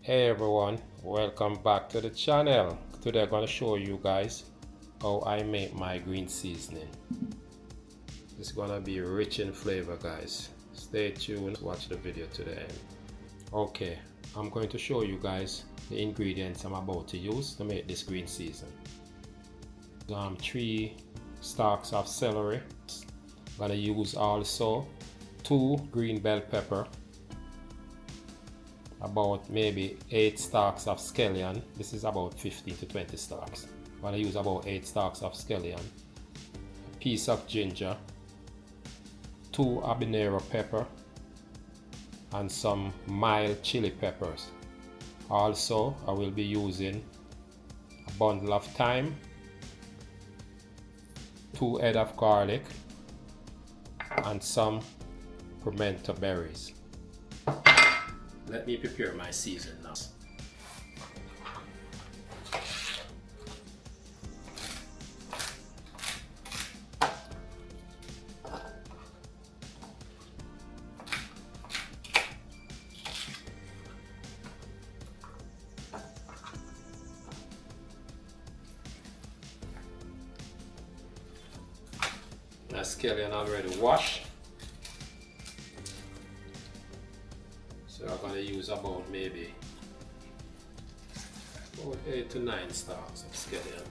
Hey everyone, welcome back to the channel. Today I'm going to show you guys how I make my green seasoning. It's going to be rich in flavor, guys. Stay tuned, watch the video to the end. Okay, I'm going to show you guys the ingredients I'm about to use to make this green season. 3 stalks of celery. I'm going to use also 2 green bell pepper, about maybe 8 stalks of scallion. This is about 15 to 20 stalks. I'm going to use about 8 stalks of scallion, a piece of ginger, 2 habanero pepper, and some mild chili peppers. Also, I will be using a bundle of thyme, 2 head of garlic, and some pimento berries. Let me prepare my season now. My scallion already washed, so I'm going to use about maybe 8 to 9 stalks of scallion.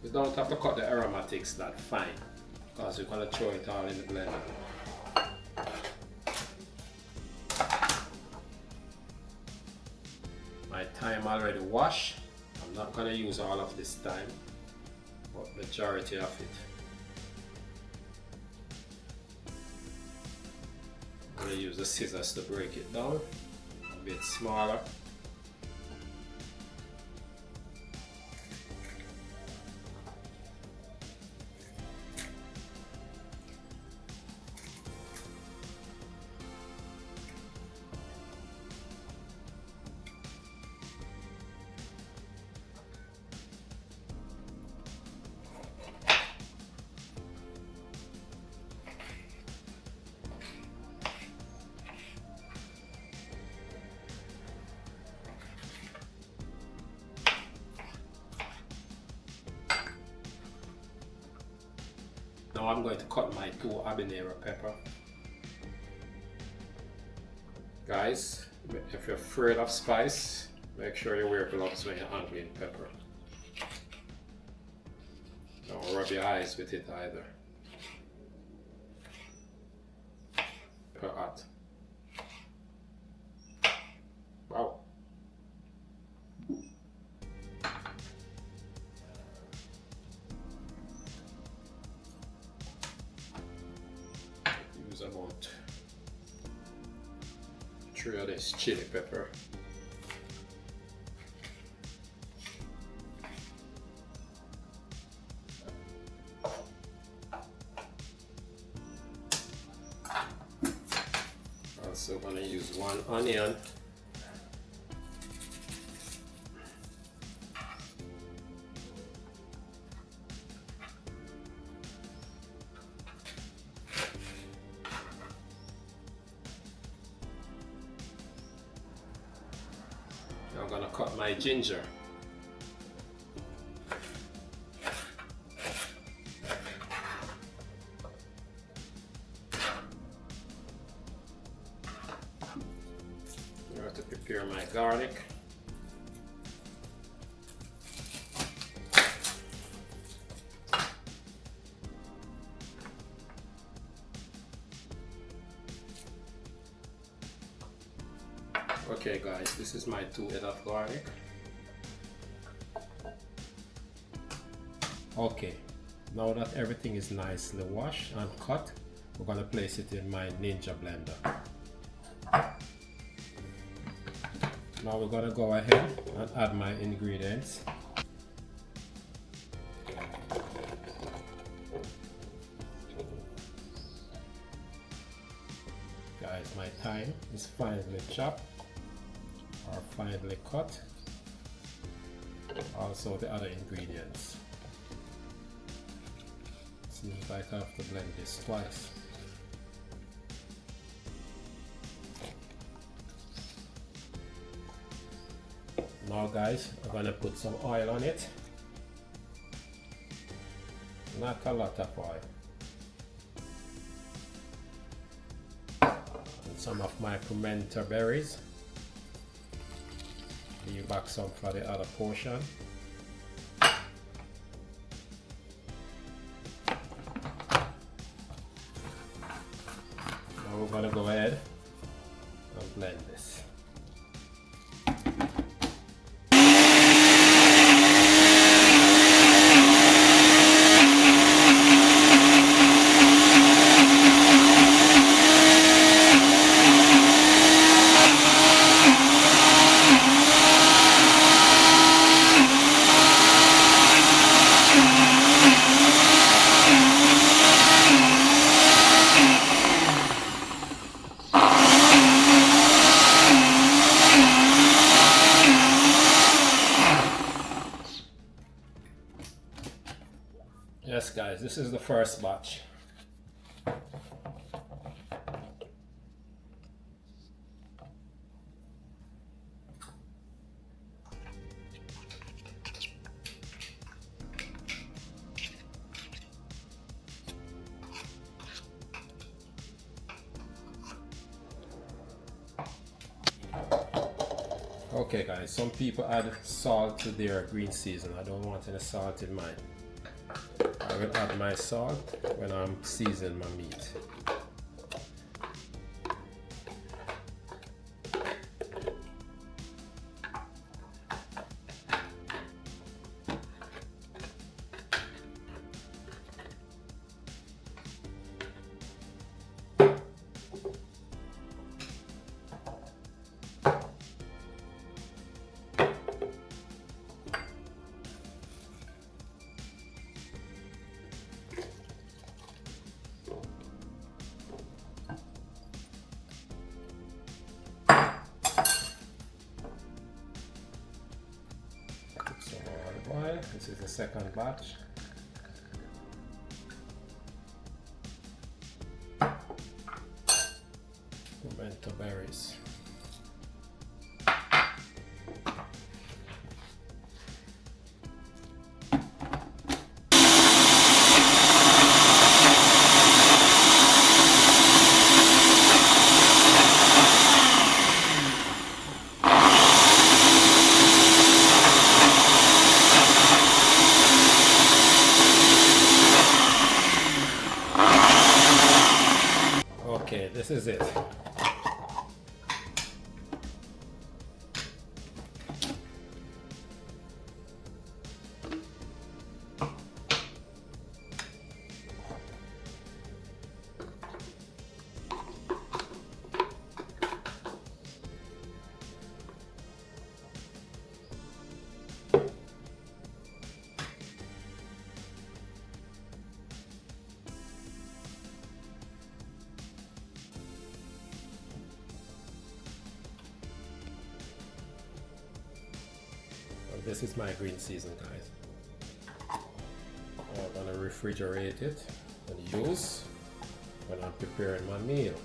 You don't have to cut the aromatics that fine because you're going to throw it all in the blender. My thyme already washed. I'm not going to use all of this thyme, but majority of it. I'm going to use the scissors to break it down a bit smaller. Now I'm going to cut my 2 habanero pepper. Guys, if you're afraid of spice, make sure you wear gloves when you're handling pepper. Don't rub your eyes with it either. Pepper hot. Wow. Use about 3 of this chili pepper. Also going to use 1 onion. I'm going to cut my ginger. I'm going to prepare my garlic. Okay guys, this is my 2 head of garlic. Okay, now that everything is nicely washed and cut, we're going to place it in my Ninja blender. Now we're going to go ahead and add my ingredients. Guys, my thyme is finely chopped or finely cut. also the other ingredients. Seems like I have to blend this twice. Now guys, I'm gonna put some oil on it. Not a lot of oil. And some of my pimento berries. Leave back some for the other portion. Now we're gonna go ahead and blend this. Yes guys, this is the first batch. Okay guys, some people add salt to their green season. I don't want any salt in mine. I will add my salt when I'm seasoning my meat. This is the second batch. Pimento berries. Okay, this is it. This is my green season, guys. I'm gonna refrigerate it and use when I'm preparing my meal.